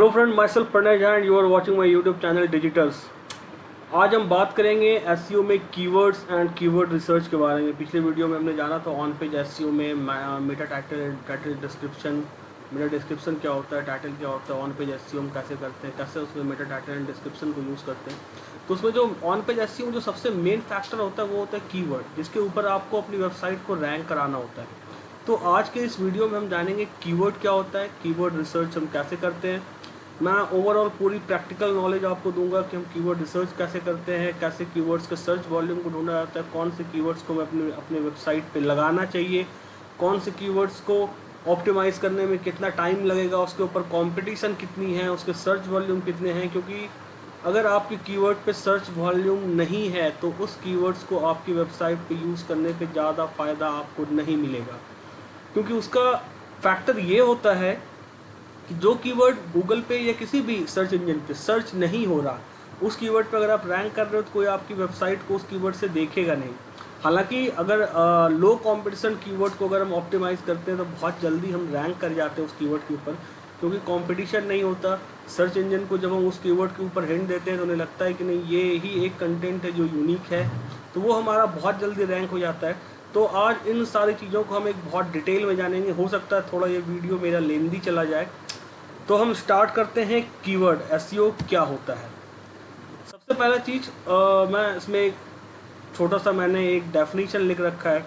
Hello friend, myself Pranay Jha and you are watching my YouTube channel Digitals. आज हम बात करेंगे एसईओ में कीवर्ड्स एंड कीवर्ड रिसर्च के बारे में। पिछले वीडियो में हमने जाना था ऑन पेज एसईओ में Meta title description. Meta description क्या होता है, टाइटल क्या होता है, ऑन पेज एसईओ हम कैसे करते हैं, कैसे उसमें मेटा टाइटल एंड डिस्क्रिप्शन को यूज़ करते हैं। तो उसमें जो ऑन पेज एसईओ में जो सबसे मेन फैक्टर होता है वो होता है कीवर्ड, जिसके ऊपर आपको अपनी वेबसाइट को रैंक कराना होता है। तो आज के इस वीडियो में हम जानेंगे कीवर्ड क्या होता है, कीवर्ड रिसर्च हम कैसे करते हैं। मैं ओवरऑल पूरी प्रैक्टिकल नॉलेज आपको दूंगा कि हम कीवर्ड रिसर्च कैसे करते हैं, कैसे कीवर्ड्स के सर्च वॉल्यूम को ढूंढा जाता है, कौन से कीवर्ड्स को हमें अपने वेबसाइट पे लगाना चाहिए, कौन से कीवर्ड्स को ऑप्टिमाइज़ करने में कितना टाइम लगेगा, उसके ऊपर कंपटीशन कितनी है, उसके सर्च वॉल्यूम कितने हैं। क्योंकि अगर आपके कीवर्ड पे सर्च वॉल्यूम नहीं है तो उस कीवर्ड्स को आपकी वेबसाइट पे यूज़ करने पे ज़्यादा फ़ायदा आपको नहीं मिलेगा। क्योंकि उसका फैक्टर ये होता है कि जो कीवर्ड गूगल पे या किसी भी सर्च इंजन पे सर्च नहीं हो रहा, उस कीवर्ड पे अगर आप रैंक कर रहे हो तो कोई आपकी वेबसाइट को उस कीवर्ड से देखेगा नहीं। हालांकि अगर लो कंपटीशन कीवर्ड को अगर हम ऑप्टिमाइज़ करते हैं तो बहुत जल्दी हम रैंक कर जाते हैं उस कीवर्ड के ऊपर, क्योंकि कंपटीशन नहीं होता। सर्च इंजन को जब हम उस कीवर्ड के ऊपर हिंट देते हैं तो उन्हें लगता है कि नहीं, ये ही एक कंटेंट है जो यूनिक है, तो वो हमारा बहुत जल्दी रैंक हो जाता है। तो आज इन सारी चीज़ों को हम एक बहुत डिटेल में जानेंगे। हो सकता है थोड़ा ये वीडियो मेरा लेंदी चला जाए, तो हम स्टार्ट करते हैं। कीवर्ड एसईओ क्या होता है। सबसे पहला चीज़ मैं इसमें एक छोटा सा मैंने एक डेफिनेशन लिख रखा है।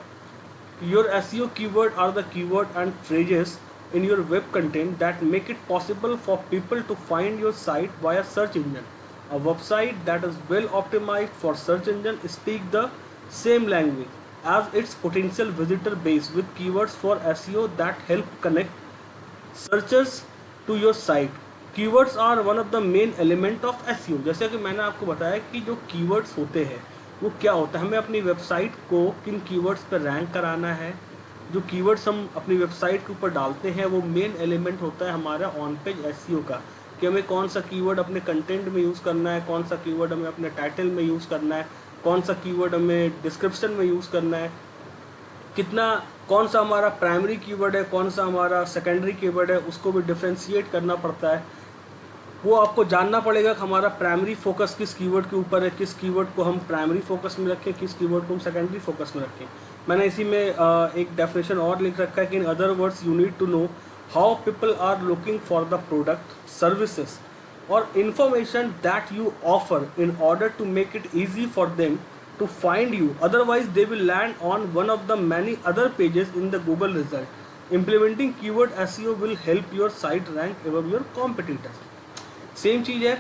Your SEO keyword are the keyword and phrases in your web content that make it possible for people to find your site via search engine. A website that is well optimized for search engine speak the same language as its potential visitor base with keywords for SEO that help connect searchers to your site. Keywords are one of the main element of SEO. जैसे कि मैंने आपको बताया कि जो keywords होते हैं वो क्या होता है, हमें अपनी वेबसाइट को किन कीवर्ड्स पर रैंक कराना है। जो कीवर्ड्स हम अपनी वेबसाइट के ऊपर डालते हैं वो मेन एलिमेंट होता है हमारा ऑन पेज एसईओ का, कि हमें कौन सा कीवर्ड अपने कंटेंट में यूज़ करना है, कौन सा कीवर्ड हमें अपने टाइटल में यूज़ करना है, कौन सा कीवर्ड हमें डिस्क्रिप्शन में यूज़ करना है, कितना कौन सा हमारा प्राइमरी कीवर्ड है, कौन सा हमारा सेकेंडरी कीवर्ड है, उसको भी डिफ्रेंशिएट करना पड़ता है। वो आपको जानना पड़ेगा कि हमारा प्राइमरी फोकस किस कीवर्ड के ऊपर है, किस कीवर्ड को हम प्राइमरी फोकस में रखें, किस कीवर्ड को हम सेकेंडरी फोकस में रखें। मैंने इसी में एक डेफिनेशन और लिख रखा है कि in other words you need to know how people are looking for the product, services और information that you offer in order to make it easy for them to find you, otherwise they will land on one of the many other pages in the Google result. Implementing keyword SEO will help your site rank above your competitors. Same चीज़ है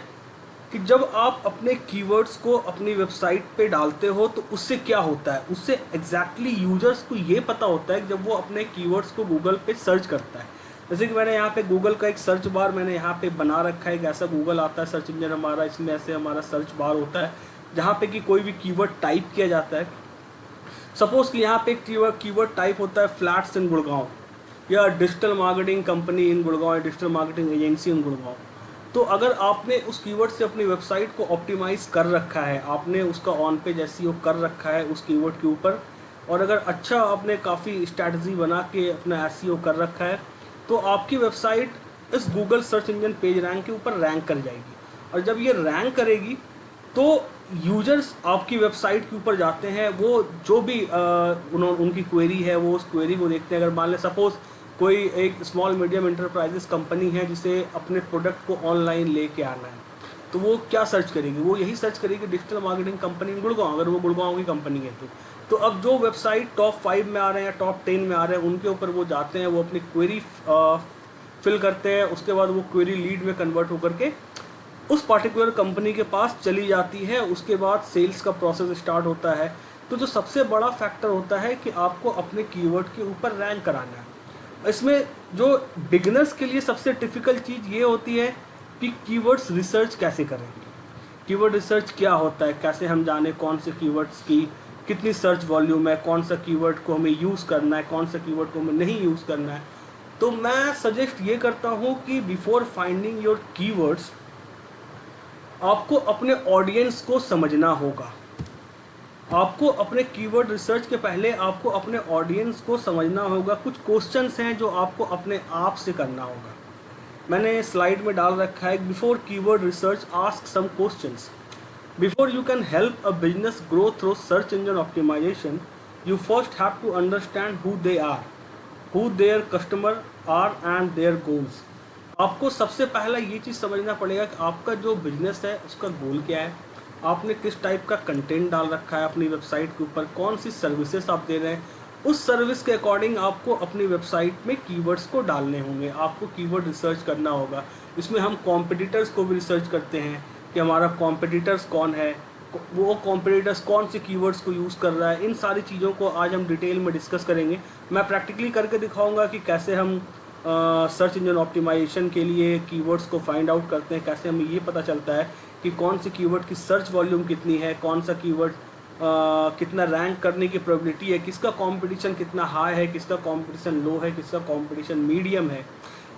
कि जब आप अपने keywords को अपनी website पे डालते हो तो उससे क्या होता है, उससे एग्जैक्टली यूजर्स को ये पता होता है कि जब वो अपने कीवर्ड्स को गूगल पे सर्च करता है। जैसे कि मैंने यहाँ पे गूगल का एक सर्च बार मैंने यहाँ पे बना रखा है, एक ऐसा गूगल आता है सर्च इंजन हमारा, इसमें ऐसे हमारा सर्च बार होता है जहाँ पे कि कोई भी कीवर्ड टाइप किया जाता है। सपोज कि यहाँ पे एक कीवर्ड टाइप होता है फ्लैट्स इन गुड़गांव, या digital marketing company in Gurgaon, या डिजिटल मार्केटिंग एजेंसी इन गुड़गांव। तो अगर आपने उस कीवर्ड से अपनी वेबसाइट को ऑप्टिमाइज़ कर रखा है, आपने उसका ऑन पेज एसईओ कर रखा है उस कीवर्ड के ऊपर, और अगर अच्छा आपने काफ़ी स्ट्रैटेजी बना के अपना एसईओ कर रखा है, तो आपकी वेबसाइट इस Google search engine page rank के ऊपर रैंक कर जाएगी। और जब ये रैंक करेगी तो यूजर्स आपकी वेबसाइट के ऊपर जाते हैं, वो जो भी उनकी क्वेरी है वो उस क्वेरी को देखते हैं। अगर मान लें सपोज़ कोई एक स्मॉल मीडियम इंटरप्राइजेस कंपनी है जिसे अपने प्रोडक्ट को ऑनलाइन लेके आना है, तो वो क्या सर्च करेगी, वो यही सर्च करेगी digital marketing company in Gurgaon, अगर वो गुड़गांव की कंपनी है तो अब जो वेबसाइट टॉप 5 में आ रहे हैं या टॉप 10 में आ रहे हैं उनके ऊपर वो जाते हैं, वो अपनी क्वेरी फिल करते हैं, उसके बाद वो क्वेरी लीड में कन्वर्ट होकर के उस पार्टिकुलर कंपनी के पास चली जाती है। उसके बाद सेल्स का प्रोसेस स्टार्ट होता है। तो जो सबसे बड़ा फैक्टर होता है कि आपको अपने कीवर्ड के ऊपर रैंक कराना है। इसमें जो बिगिनर्स के लिए सबसे डिफ़िकल्ट चीज़ ये होती है कि कीवर्ड्स रिसर्च कैसे करें। कीवर्ड रिसर्च क्या होता है, कैसे हम जाने कौन से कीवर्ड्स की कितनी सर्च वॉल्यूम है, कौन सा कीवर्ड को हमें यूज़ करना है, कौन सा कीवर्ड को हमें नहीं यूज़ करना है। तो मैं सजेस्ट ये करता हूँ कि बिफोर फाइंडिंग योर कीवर्ड्स आपको अपने ऑडियंस को समझना होगा। आपको अपने कीवर्ड रिसर्च के पहले आपको अपने ऑडियंस को समझना होगा। कुछ क्वेश्चंस हैं जो आपको अपने आप से करना होगा मैंने स्लाइड में डाल रखा है, before keyword research ask some questions. Before you can help a business grow through search engine optimization, you first have to understand who they are, who their customer are and their goals. आपको सबसे पहला ये चीज़ समझना पड़ेगा कि आपका जो business है उसका गोल क्या है, आपने किस टाइप का कंटेंट डाल रखा है अपनी वेबसाइट के ऊपर, कौन सी सर्विसेज आप दे रहे हैं, उस सर्विस के अकॉर्डिंग आपको अपनी वेबसाइट में कीवर्ड्स को डालने होंगे, आपको कीवर्ड रिसर्च करना होगा। इसमें हम कॉम्पिटिटर्स को भी रिसर्च करते हैं कि हमारा कॉम्पिटिटर्स कौन है, वो कॉम्पिटिटर्स कौन से कीवर्ड्स को यूज़ कर रहा है। इन सारी चीज़ों को आज हम डिटेल में डिस्कस करेंगे। मैं प्रैक्टिकली करके दिखाऊंगा कि कैसे हम सर्च इंजन ऑप्टिमाइजेशन के लिए कीवर्ड्स को फाइंड आउट करते हैं, कैसे हमें ये पता चलता है कि कौन से कीवर्ड की सर्च वॉल्यूम कितनी है, कौन सा कीवर्ड कितना रैंक करने की प्रोबेबिलिटी है, किसका कंपटीशन कितना हाई है, किसका कंपटीशन लो है, किसका कंपटीशन मीडियम है।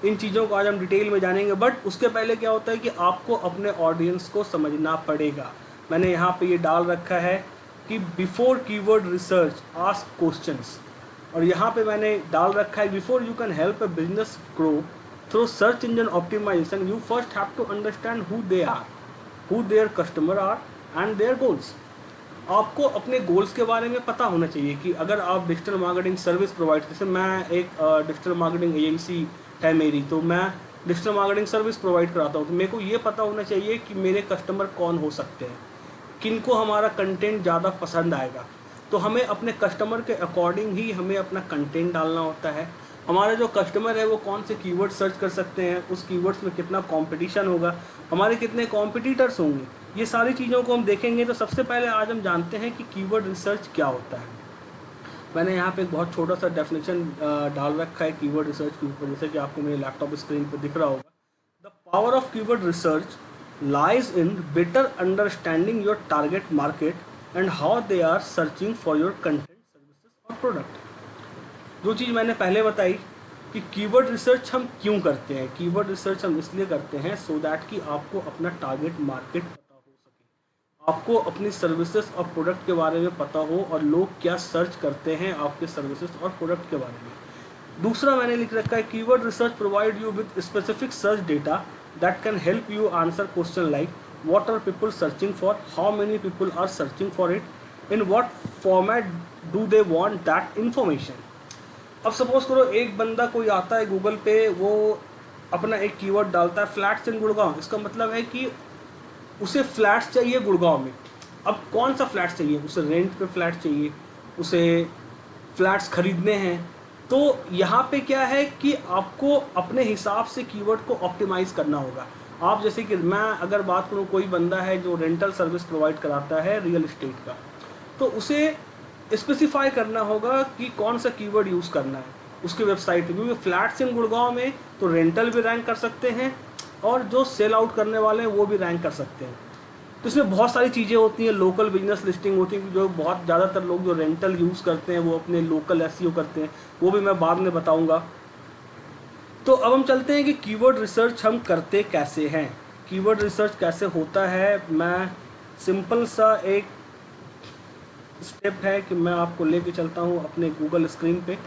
इन चीज़ों को आज हम डिटेल में जानेंगे। बट उसके पहले क्या होता है कि आपको अपने ऑडियंस को समझना पड़ेगा। मैंने यहाँ पे ये डाल रखा है कि before keyword research ask questions, और यहाँ पे मैंने डाल रखा है before you can help a business grow through search engine optimisation you first have to understand who they are, who their customer are and their goals. आपको अपने goals के बारे में पता होना चाहिए कि अगर आप डिजिटल मार्केटिंग सर्विस प्रोवाइड, जैसे मैं एक डिजिटल मार्केटिंग एजेंसी है मेरी, तो मैं डिजिटल मार्केटिंग सर्विस प्रोवाइड कराता हूँ, तो मेरे को ये पता होना चाहिए कि मेरे कस्टमर कौन हो सकते हैं, किनको हमारा कंटेंट ज़्यादा पसंद आएगा। तो हमें अपने कस्टमर के अकॉर्डिंग ही हमें अपना कंटेंट डालना होता है। हमारे जो कस्टमर है वो कौन से कीवर्ड सर्च कर सकते हैं, उस कीवर्ड्स में कितना कंपटीशन होगा, हमारे कितने कॉम्पिटिटर्स होंगे, ये सारी चीज़ों को हम देखेंगे। तो सबसे पहले आज हम जानते हैं कि कीवर्ड रिसर्च क्या होता है। मैंने यहाँ पे एक बहुत छोटा सा डेफिनेशन डाल रखा है कीवर्ड रिसर्च के ऊपर, जैसे कि आपको मेरे लैपटॉप स्क्रीन पर दिख रहा होगा। The power of keyword research lies in better understanding your target market and how they are searching for your content, services और product। जो चीज़ मैंने पहले बताई कि कीवर्ड रिसर्च हम क्यों करते हैं, कीवर्ड रिसर्च हम इसलिए करते हैं सो दैट कि आपको अपना टारगेट मार्केट पता हो सके, आपको अपनी सर्विसेज और प्रोडक्ट के बारे में पता हो और लोग क्या सर्च करते हैं आपके सर्विसेज और प्रोडक्ट के बारे में। दूसरा मैंने लिख रखा है keyword research provide you with specific search data that can help you answer question like what are people searching for, how many people are searching for it, in what format do they want that information। अब suppose करो एक बंदा कोई आता है Google पे, वो अपना एक कीवर्ड डालता है फ्लैट्स इन गुड़गांव। इसका मतलब है कि उसे फ्लैट्स चाहिए गुड़गांव में। अब कौन सा फ्लैट्स चाहिए, उसे रेंट पे फ्लैट चाहिए, उसे फ्लैट्स खरीदने हैं। तो यहाँ पे क्या है कि आपको अपने हिसाब से कीवर्ड को ऑप्टिमाइज़ करना होगा। आप जैसे कि मैं अगर बात करूँ, कोई बंदा है जो रेंटल सर्विस प्रोवाइड कराता है रियल एस्टेट का, तो उसे स्पेसिफाई करना होगा कि कौन सा कीवर्ड यूज़ करना है उसकी वेबसाइट पे, क्योंकि फ्लैट्स इन गुड़गांव में तो रेंटल भी रैंक कर सकते हैं और जो सेल आउट करने वाले हैं वो भी रैंक कर सकते हैं। तो इसमें बहुत सारी चीज़ें होती हैं, लोकल बिजनेस लिस्टिंग होती है, जो बहुत ज़्यादातर लोग जो रेंटल यूज़ करते हैं वो अपने लोकल एसईओ करते हैं, वो भी मैं बाद में बताऊंगा। तो अब हम चलते हैं कि कीवर्ड रिसर्च हम करते कैसे हैं, कीवर्ड रिसर्च कैसे होता है। मैं सिंपल सा एक स्टेप है कि मैं आपको लेके चलता हूँ अपने गूगल स्क्रीन पे।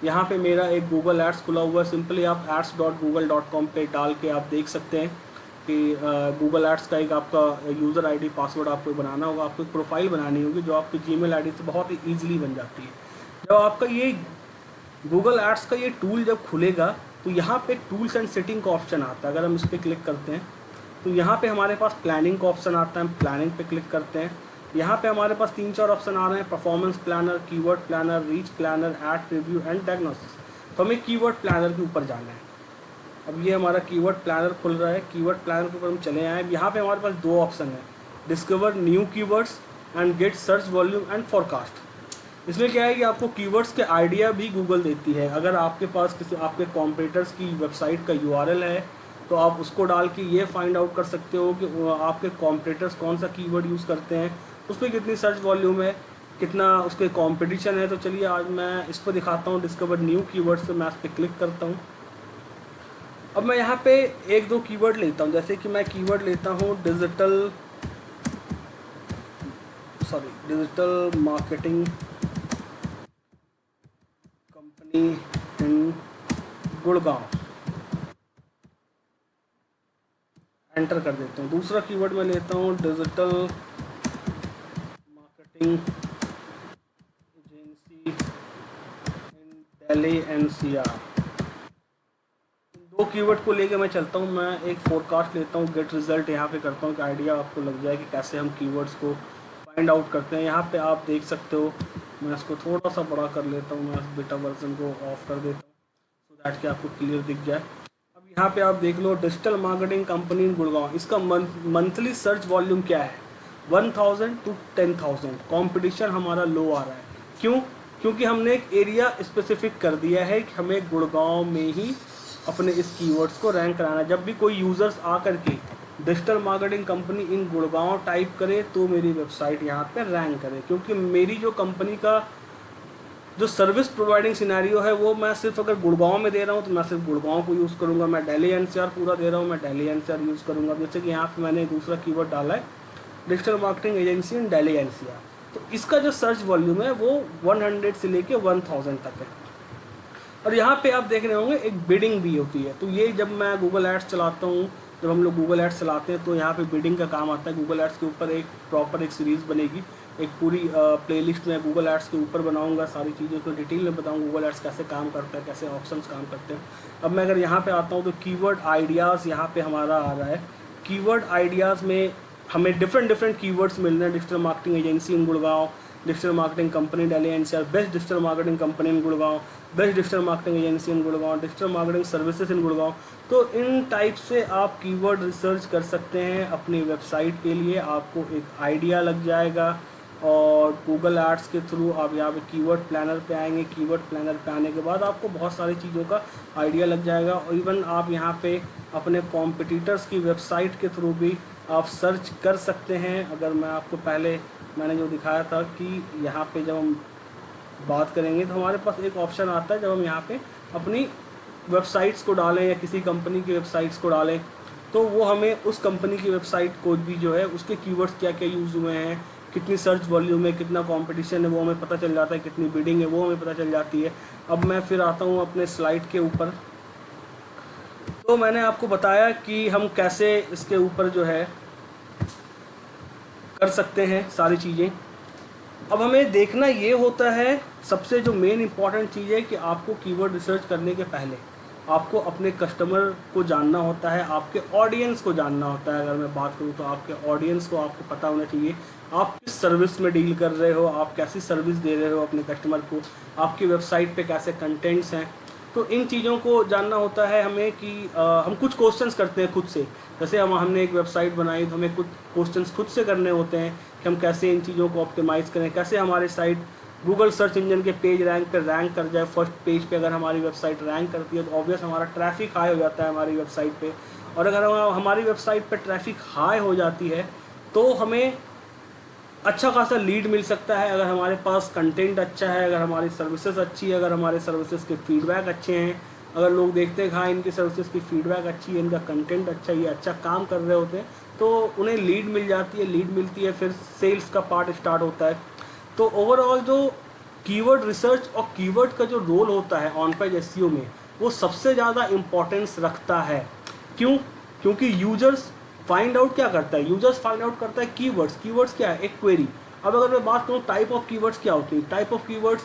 यहाँ पे मेरा एक गूगल एड्स खुला हुआ है, सिंपली आप ads.google.com पे डाल के आप देख सकते हैं कि गूगल एड्स का एक आपका यूज़र आईडी पासवर्ड आपको बनाना होगा, आपको एक प्रोफाइल बनानी होगी जो आपकी जीमेल आईडी से बहुत ही ईजिली बन जाती है। जब आपका ये गूगल एड्स का ये टूल जब खुलेगा तो यहाँ पे टूल्स एंड सेटिंग का ऑप्शन आता है। अगर हम इस पर क्लिक करते हैं तो यहाँ पे हमारे पास प्लानिंग का ऑप्शन आता है, हम प्लानिंग पे क्लिक करते हैं। यहाँ पे हमारे पास 3-4 ऑप्शन आ रहे हैं, performance planner, keyword planner, reach planner, ad review and diagnosis. तो हमें कीवर्ड प्लानर के ऊपर जाना है। अब ये हमारा कीवर्ड प्लानर खुल रहा है, कीवर्ड प्लानर के ऊपर हम चले आए। यहाँ पे हमारे पास 2 ऑप्शन है, discover new keywords and get search volume and forecast. इसमें क्या है कि आपको कीवर्ड्स के आइडिया भी गूगल देती है। अगर आपके पास किसी आपके कॉम्पिटिटर्स की वेबसाइट का यूआरएल है तो आप उसको डाल के ये फाइंड आउट कर सकते हो कि आपके कॉम्पिटिटर्स कौन सा कीवर्ड यूज़ करते हैं, उस पर कितनी सर्च वॉल्यूम है, कितना उसके कंपटीशन है। तो चलिए आज मैं इस पर दिखाता हूँ, डिस्कवर न्यू कीवर्ड्स। तो मैं इस पर क्लिक करता हूँ। अब मैं यहाँ पे 1-2 कीवर्ड लेता हूँ, जैसे कि मैं कीवर्ड लेता हूँ digital marketing company in Gurgaon. Enter कर देता हूँ। दूसरा कीवर्ड मैं लेता हूँ डिजिटल मार्केटिंग एजेंसी इन दिल्ली एनसीआर। दो कीवर्ड को लेके मैं चलता हूँ। मैं एक फोरकास्ट लेता हूँ, गेट रिजल्ट यहाँ पे करता हूँ कि आइडिया आपको लग जाए कि कैसे हम कीवर्ड्स को फाइंड आउट करते हैं। यहाँ पे आप देख सकते हो, मैं इसको थोड़ा सा बड़ा कर लेता हूँ, मैं बीटा वर्जन को ऑफ कर देता हूँ सो दैट कि आपको क्लियर दिख जाए। अब यहाँ पे आप देख लो, digital marketing company in Gurgaon, इसका मंथली सर्च वॉल्यूम क्या है, 1000 to 10,000। कॉम्पिटिशन हमारा लो आ रहा है। क्यों? क्योंकि हमने एक एरिया स्पेसिफिक कर दिया है कि हमें गुड़गांव में ही अपने इस कीवर्ड्स को रैंक कराना है। जब भी कोई यूज़र्स आकर के digital marketing company in Gurgaon type करे तो मेरी वेबसाइट यहाँ पे रैंक करे, क्योंकि मेरी जो कंपनी का जो सर्विस प्रोवाइडिंग सिनेरियो है वो मैं सिर्फ अगर गुड़गांव में दे रहा हूँ तो मैं सिर्फ गुड़गांव को यूज़ करूँगा। मैं दिल्ली एनसीआर पूरा दे रहा हूँ, मैं दिल्ली एनसीआर यूज़ करूँगा। जैसे कि यहाँ पे मैंने दूसरा कीवर्ड डाला है डिजिटल मार्केटिंग एजेंसी इन दिल्ली एनसीआर, तो इसका जो सर्च वॉल्यूम है वो 100 से लेके 1000 तक है। और यहाँ पे आप देख रहे होंगे एक बिडिंग भी होती है। तो ये जब मैं गूगल एड्स चलाता हूँ, जब हम लोग गूगल एड्स चलाते हैं तो यहाँ पे बिडिंग का काम आता है। गूगल एड्स के ऊपर एक प्रॉपर एक सीरीज़ बनेगी, एक पूरी प्लेलिस्ट में गूगल एड्स के ऊपर बनाऊंगा, सारी चीज़ों को डिटेल में बताऊंगा गूगल एड्स कैसे काम करता है, कैसे ऑप्शंस काम करते हैं। अब मैं अगर यहाँ पे आता हूँ तो कीवर्ड आइडियाज़ यहाँ पे हमारा आ रहा है। कीवर्ड आइडियाज़ में हमें डिफरेंट कीवर्ड्स मिल रहे हैं। Digital marketing agency in Gurgaon, digital marketing company Delhi NCR, best digital marketing company in Gurgaon, best digital marketing agency in Gurgaon, digital marketing services in Gurgaon. तो इन टाइप से आप कीवर्ड रिसर्च कर सकते हैं अपनी वेबसाइट के लिए, आपको एक आइडिया लग जाएगा। और गूगल एड्स के थ्रू आप यहाँ पे कीवर्ड प्लानर पे आएंगे। कीवर्ड प्लानर पे आने के बाद आपको बहुत सारी चीज़ों का आइडिया लग जाएगा। और इवन आप यहाँ पे अपने कॉम्पिटिटर्स की वेबसाइट के थ्रू भी आप सर्च कर सकते हैं। अगर मैं आपको पहले मैंने जो दिखाया था कि यहाँ पे जब हम बात करेंगे तो हमारे पास एक ऑप्शन आता है, जब हम यहाँ पे अपनी वेबसाइट्स को डालें या किसी कंपनी की वेबसाइट्स को डालें तो वो हमें उस कंपनी की वेबसाइट को भी जो है उसके कीवर्ड्स क्या क्या यूज़ हुए हैं, कितनी सर्च वॉल्यूम है, कितना कंपटीशन है, वो हमें पता चल जाता है, कितनी बिडिंग है वो हमें पता चल जाती है। अब मैं फिर आता हूँ अपने स्लाइड के ऊपर। तो मैंने आपको बताया कि हम कैसे इसके ऊपर जो है कर सकते हैं सारी चीज़ें। अब हमें देखना ये होता है, सबसे जो मेन इंपॉर्टेंट चीज़ है कि आपको कीवर्ड रिसर्च करने के पहले आपको अपने कस्टमर को जानना होता है, आपके ऑडियंस को जानना होता है। अगर मैं बात करूँ तो आपके ऑडियंस को आपको पता होना चाहिए आप किस सर्विस में डील कर रहे हो, आप कैसी सर्विस दे रहे हो अपने कस्टमर को, आपकी वेबसाइट पे कैसे कंटेंट्स हैं। तो इन चीज़ों को जानना होता है हमें कि हम कुछ क्वेश्चंस करते हैं खुद से। जैसे हमने एक वेबसाइट बनाई तो हमें कुछ क्वेश्चंस खुद से करने होते हैं कि हम कैसे इन चीज़ों को ऑप्टिमाइज़ करें, कैसे हमारी साइट गूगल सर्च इंजन के पेज रैंक पर रैंक कर जाए। फर्स्ट पेज पे अगर हमारी वेबसाइट रैंक करती है तो ऑब्वियस हमारा ट्रैफिक हाई हो जाता है हमारी वेबसाइट पे। और अगर हमारी वेबसाइट पे ट्रैफिक हाई हो जाती है तो हमें अच्छा खासा लीड मिल सकता है। अगर हमारे पास कंटेंट अच्छा है, अगर हमारी सर्विसेज अच्छी है, अगर हमारे सर्विसेज के फीडबैक अच्छे हैं, अगर लोग देखते हैं हाँ इनकी सर्विसेज की फीडबैक अच्छी है, इनका कंटेंट अच्छा है, ये अच्छा काम कर रहे होते हैं, तो उन्हें लीड मिल जाती है। लीड मिलती है फिर सेल्स का पार्ट स्टार्ट होता है। तो ओवरऑल जो कीवर्ड रिसर्च और कीवर्ड का जो रोल होता है ऑन पेज एसईओ में वो सबसे ज़्यादा इम्पोर्टेंस रखता है। क्यों? क्योंकि यूजर्स फाइंड आउट क्या करता है, यूजर्स फाइंड आउट करता है कीवर्ड्स। कीवर्ड्स क्या है? एक क्वेरी। अब अगर मैं बात करूँ टाइप ऑफ कीवर्ड्स क्या होती है, टाइप ऑफ कीवर्ड्स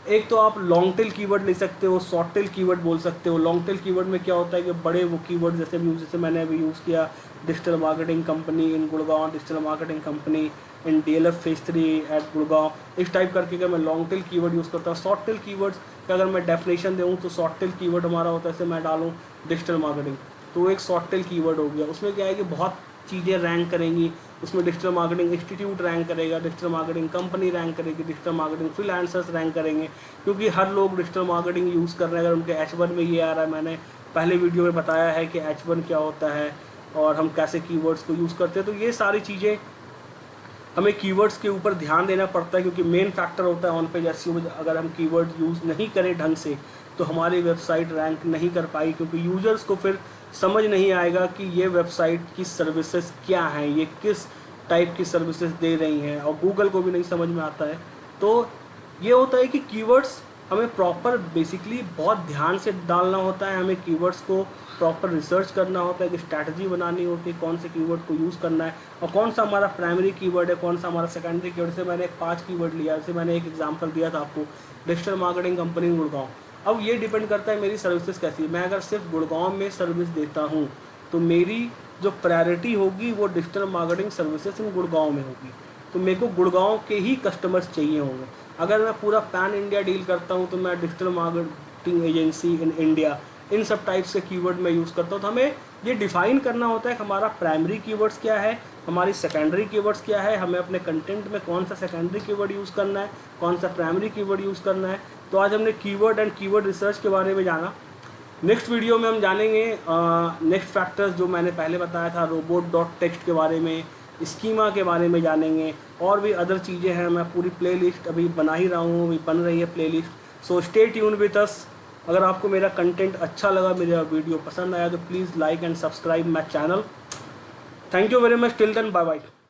एक तो आप लॉन्ग टेल कीवर्ड ले सकते हो, शॉर्ट टेल कीवर्ड बोल सकते हो। लॉन्ग टेल कीवर्ड में क्या होता है कि बड़े वो कीवर्ड जैसे मैंने अभी यूज़ किया digital marketing company in Gurgaon, digital marketing company in DLF phase 3 at Gurgaon, इस टाइप करके अगर मैं लॉन्ग टेल कीवर्ड यूज़ करता हूँ। शॉर्ट टेल कीवर्ड्स का अगर मैं डेफिनेशन दूँ तो शॉर्ट टेल कीवर्ड हमारा होता है, जैसे मैं डालूँ डिजिटल मार्केटिंग तो एक शॉर्ट टेल कीवर्ड हो गया। उसमें क्या है कि बहुत चीज़ें रैंक करेंगी। उसमें डिजिटल मार्केटिंग इंस्टीट्यूट रैंक करेगा, डिजिटल मार्केटिंग कंपनी रैंक करेगी, डिजिटल मार्केटिंग फ्रीलांसर्स रैंक करेंगे, क्योंकि हर लोग डिजिटल मार्केटिंग यूज़ कर रहे हैं। अगर उनके H1 में ये आ रहा है, मैंने पहले वीडियो में बताया है कि H1 क्या होता है और हम कैसे कीवर्ड्स को यूज़ करते हैं। तो ये सारी चीज़ें हमें कीवर्ड्स के ऊपर ध्यान देना पड़ता है, क्योंकि मेन फैक्टर होता है ऑन पेज एसईओ में। अगर हम कीवर्ड यूज़ नहीं करें ढंग से तो हमारी वेबसाइट रैंक नहीं कर पाई, क्योंकि यूजर्स को फिर समझ नहीं आएगा कि ये वेबसाइट की सर्विसेज क्या हैं, ये किस टाइप की सर्विसेज दे रही हैं, और गूगल को भी नहीं समझ में आता है। तो ये होता है कि कीवर्ड्स हमें प्रॉपर बेसिकली बहुत ध्यान से डालना होता है, हमें कीवर्ड्स को प्रॉपर रिसर्च करना होता है, कि स्ट्रैटेजी बनानी होती है कौन से कीवर्ड को यूज़ करना है और कौन सा हमारा प्राइमरी कीवर्ड है, कौन सा हमारा सेकेंडरी कीवर्ड। से मैंने 5 कीवर्ड लिया, जैसे मैंने एक एग्जांपल दिया था आपको, डिजिटल मार्केटिंग कंपनी गुड़गांव। अब ये डिपेंड करता है मेरी सर्विसेज कैसी है। मैं अगर सिर्फ गुड़गांव में सर्विस देता हूँ तो मेरी जो प्रायोरिटी होगी वो digital marketing services in Gurgaon में होगी, तो मेरे को गुड़गांव के ही कस्टमर्स चाहिए होंगे। अगर मैं पूरा पैन इंडिया डील करता हूँ तो मैं digital marketing agency in India, इन सब टाइप्स के कीवर्ड मैं यूज़ करता हूँ। तो हमें ये डिफाइन करना होता है कि हमारा प्राइमरी कीवर्ड्स क्या है, हमारी सेकेंडरी कीवर्ड्स क्या है, हमें अपने कंटेंट में कौन सा सेकेंडरी कीवर्ड यूज़ करना है, कौन सा प्राइमरी कीवर्ड यूज़ करना है। तो आज हमने कीवर्ड एंड कीवर्ड रिसर्च के बारे में जाना। नेक्स्ट वीडियो में हम जानेंगे नेक्स्ट फैक्टर्स जो मैंने पहले बताया था, robot.txt के बारे में, स्कीमा के बारे में जानेंगे, और भी अदर चीज़ें हैं। मैं पूरी प्लेलिस्ट अभी बना ही रहा हूँ, अभी बन रही है playlist. So stay tune with us. अगर आपको मेरा कंटेंट अच्छा लगा, मेरा वीडियो पसंद आया, तो please like and subscribe my channel. Thank you very much. Till then, bye bye.